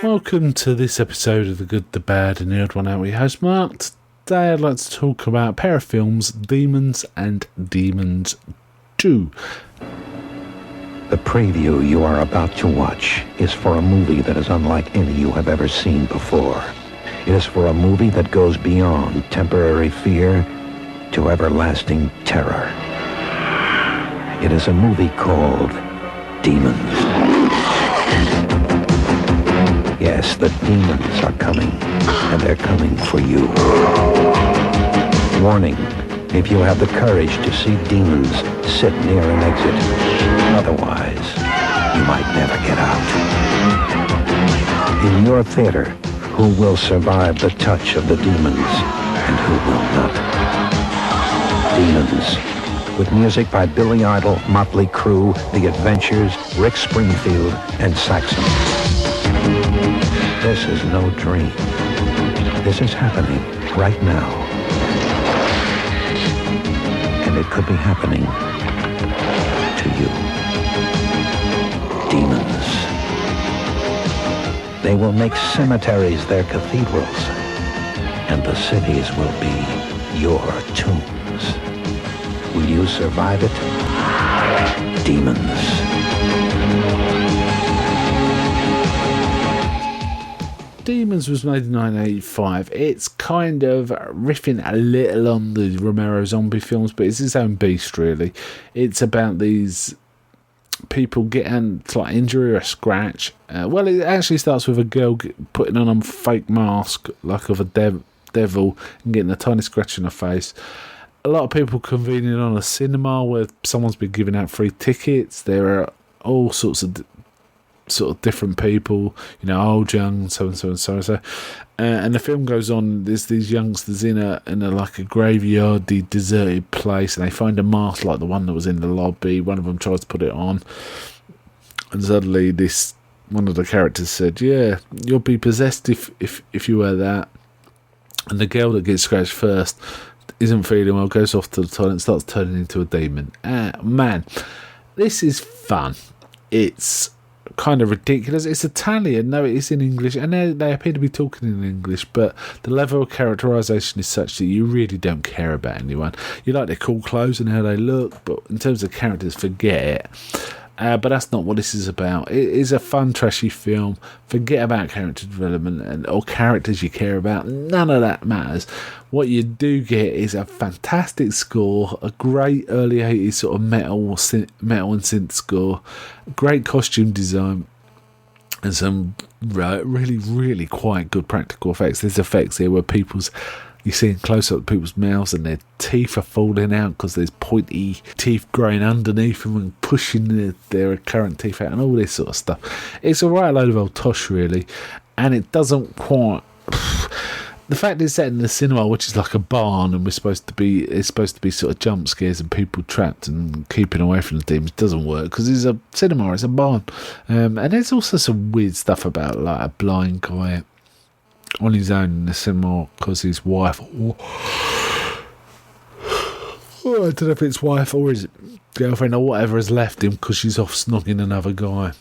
Welcome to this episode of The Good, the Bad and the Odd One Out with your host Mark. Today I'd like to talk about a pair of films, Demons and Demons 2. The preview you are about to watch is for a movie that is unlike any you have ever seen before. It is for a movie that goes beyond temporary fear to everlasting terror. It is a movie called Demons. Yes, the demons are coming, and they're coming for you. Warning, if you have the courage to see demons, sit near an exit. Otherwise, you might never get out. In your theater, who will survive the touch of the demons, and who will not? Demons, with music by Billy Idol, Motley Crue, The Adventures, Rick Springfield, and Saxon. This is no dream. This is happening right now. And it could be happening to you. Demons. They will make cemeteries their cathedrals, and the cities will be your tombs. Will you survive it? Demons. Demons was made in 1985. It's kind of riffing a little on the Romero zombie films, but it's its own beast, really. It's about these people getting like injury or a scratch. Well, it actually starts with a girl putting on a fake mask, like of a devil, and getting a tiny scratch in her face. A lot of people convening on a cinema where someone's been giving out free tickets. There are all sorts of different people, old, young, so and so and so and so, and the film goes on. There's these youngsters in a like a graveyardy, deserted place, and they find a mask like the one that was in the lobby. One of them tries to put it on, and suddenly one of the characters said, "Yeah, you'll be possessed if you wear that." And the girl that gets scratched first isn't feeling well, goes off to the toilet and starts turning into a demon. Man, this is fun. It's kind of ridiculous. It's Italian, no, it is in English, and they appear to be talking in English, but the level of characterisation is such that you really don't care about anyone. You like their cool clothes and how they look, but in terms of characters, forget it. But that's not what this is about. It is a fun, trashy film. Forget about character development or characters you care about. None of that matters. What you do get is a fantastic score, a great early 80s sort of metal and synth score, great costume design, and some really, really quite good practical effects. There's effects here where you see in close up people's mouths and their teeth are falling out because there's pointy teeth growing underneath them and pushing their current teeth out and all this sort of stuff. It's a right load of old tosh, really, and it doesn't quite. The fact it's set in the cinema, which is like a barn, and it's supposed to be sort of jump scares and people trapped and keeping away from the demons, doesn't work because it's a cinema, it's a barn, and there's also some weird stuff about like a blind guy on his own in the cinema because his wife, I don't know if it's wife or his girlfriend or whatever, has left him because she's off snogging another guy,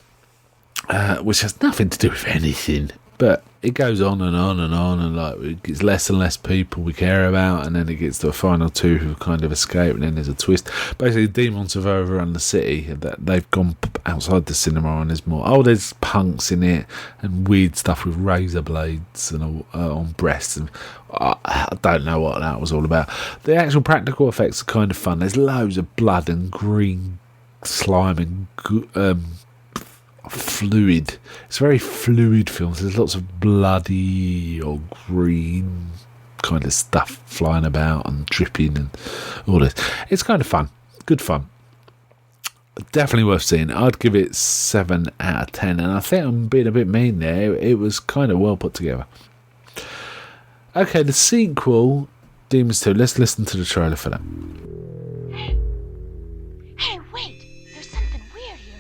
which has nothing to do with anything. But it goes on and on and on, and like it gets less and less people we care about, and then it gets to a final two who kind of escape, and then there's a twist. Basically, demons have overrun the city, that they've gone outside the cinema, and there's more. Oh, there's punks in it and weird stuff with razor blades and on breasts, and I don't know what that was all about. The actual practical effects are kind of fun. There's loads of blood and green slime and fluid. It's a very fluid film. There's lots of bloody or green kind of stuff flying about and dripping and all this. It's kind of fun. Good fun. Definitely worth seeing. I'd give it 7 out of 10, and I think I'm being a bit mean there. It was kind of well put together. Okay, the sequel, Demons 2. Let's listen to the trailer for that. Hey, wait! There's something weird here.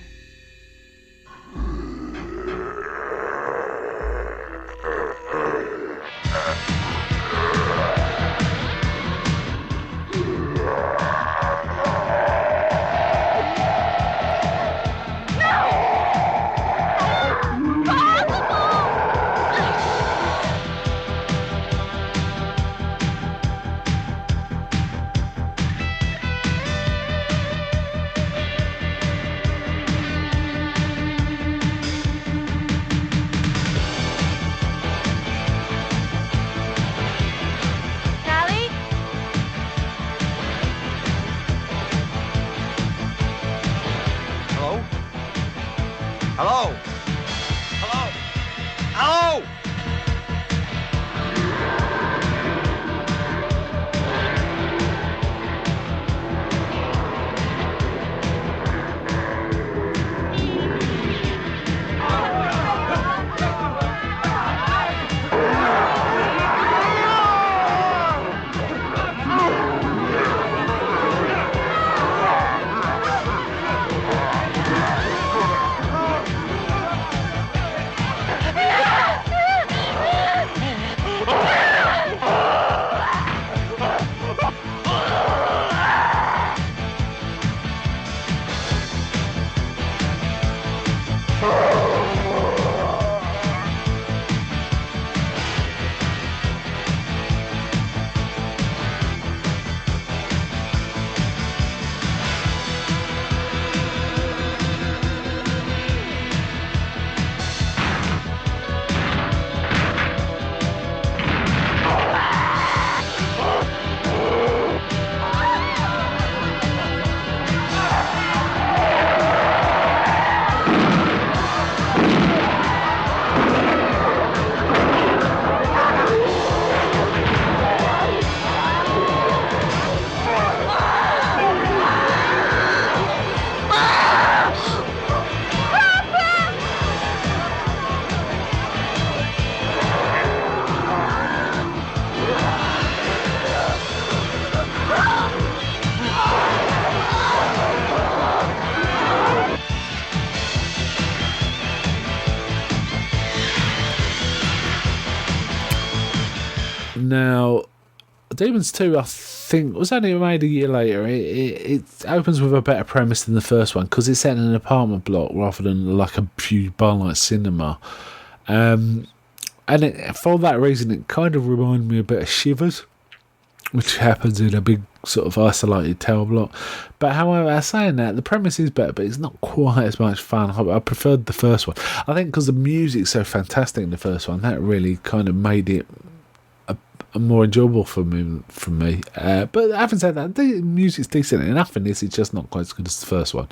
Now, Demons 2, I think, was only made a year later. It opens with a better premise than the first one because it's set in an apartment block rather than like a few bar-light cinema. And for that reason, it kind of reminded me a bit of Shivers, which happens in a big sort of isolated tower block. But however, saying that, the premise is better, but it's not quite as much fun. I preferred the first one. I think because the music's so fantastic in the first one, that really kind of made it more enjoyable for me. But having said that, the music's decent enough in this. It's just not quite as good as the first one.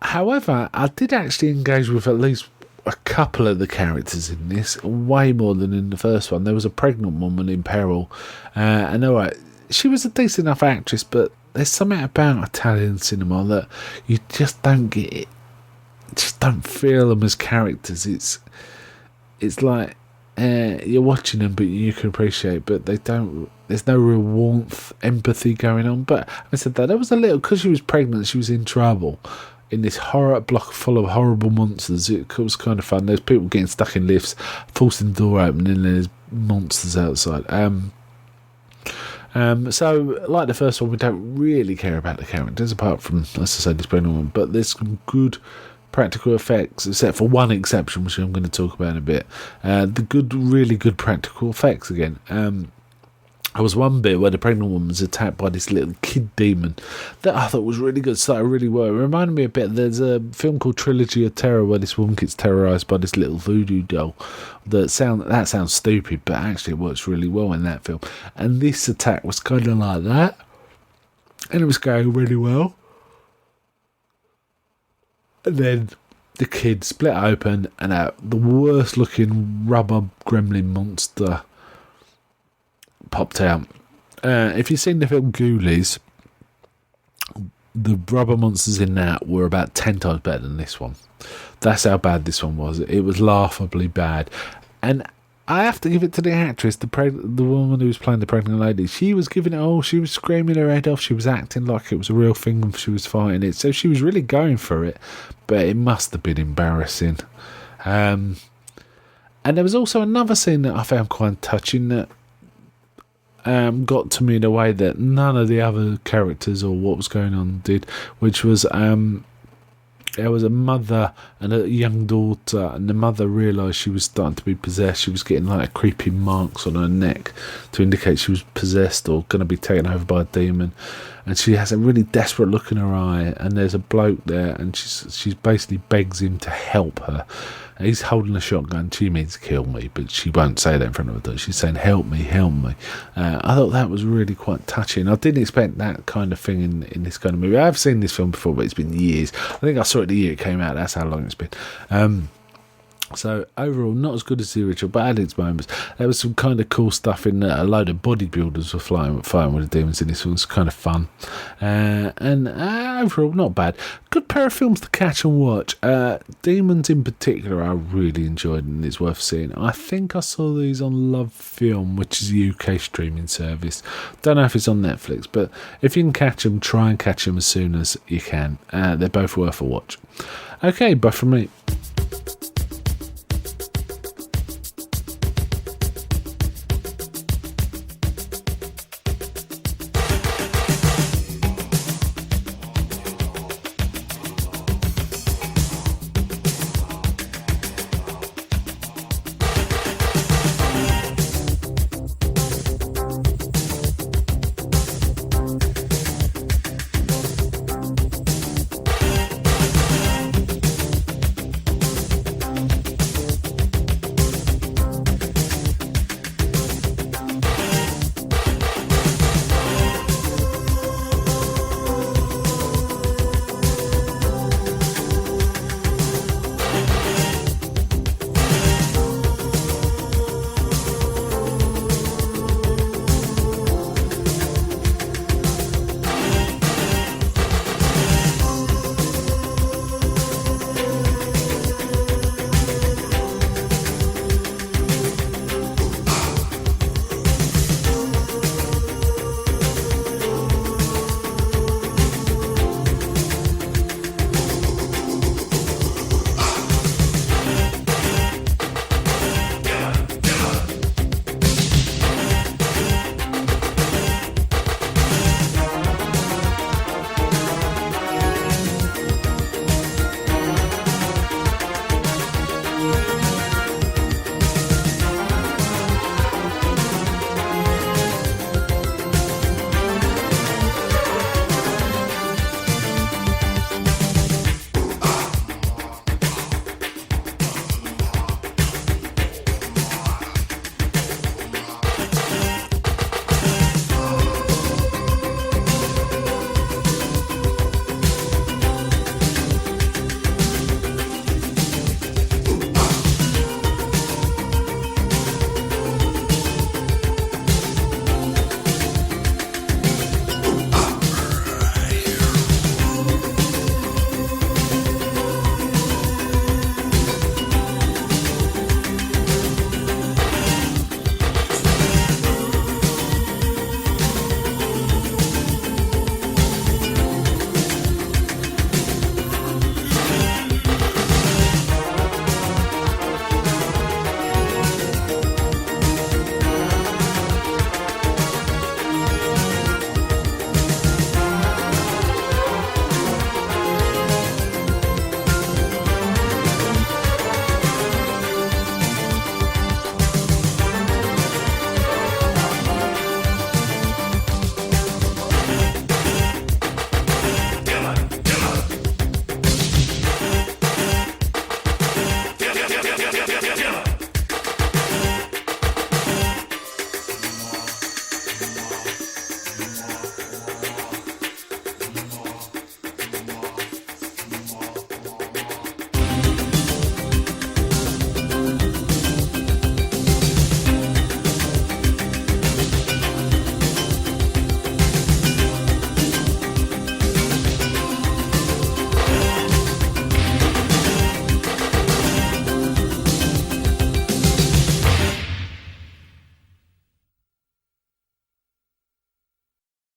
However, I did actually engage with at least a couple of the characters in this, way more than in the first one. There was a pregnant woman in peril, and alright, she was a decent enough actress, but there's something about Italian cinema that you just don't get it. Just don't feel them as characters. It's like you're watching them, but you can appreciate, but they don't. There's no real warmth, empathy going on. But I said that there was a little, because she was pregnant, she was in trouble in this horror block full of horrible monsters. It was kind of fun. There's people getting stuck in lifts, forcing the door open, and there's monsters outside. So, like the first one, we don't really care about the characters, apart from, as I said, this pregnant one. But there's some good practical effects, except for one exception, which I'm going to talk about in a bit. Really good practical effects again. There was one bit where the pregnant woman was attacked by this little kid demon that I thought was really good, started really well. It reminded me a bit, there's a film called Trilogy of Terror where this woman gets terrorised by this little voodoo doll. That sounds stupid, but actually it works really well in that film. And this attack was kind of like that, and it was going really well. And then the kid split open, and the worst looking rubber gremlin monster popped out. If you've seen the film Ghoulies, the rubber monsters in that were about 10 times better than this one. That's how bad this one was. It was laughably bad. And I have to give it to the actress, the woman who was playing the pregnant lady. She was giving it all. She was screaming her head off. She was acting like it was a real thing and she was fighting it. So she was really going for it. But it must have been embarrassing. And there was also another scene that I found quite touching that got to me in a way that none of the other characters or what was going on did, which was there was a mother and a young daughter, and the mother realised she was starting to be possessed. She was getting like creepy marks on her neck to indicate she was possessed or going to be taken over by a demon, and she has a really desperate look in her eye, and there's a bloke there, and she basically begs him to help her. He's holding a shotgun. She means kill me, but she won't say that in front of her. She's saying, help me, help me. I thought that was really quite touching. I didn't expect that kind of thing in this kind of movie. I've seen this film before, but it's been years. I think I saw it the year it came out. That's how long it's been. So overall, not as good as the original, but had its moments. There was some kind of cool stuff in there. A load of bodybuilders were fighting with the demons in this one. It was kind of fun. And overall, not bad. Good pair of films to catch and watch. Demons in particular, I really enjoyed and it's worth seeing. I think I saw these on Love Film, which is a UK streaming service. Don't know if it's on Netflix, but if you can catch them, try and catch them as soon as you can. They're both worth a watch. Okay, bye from me.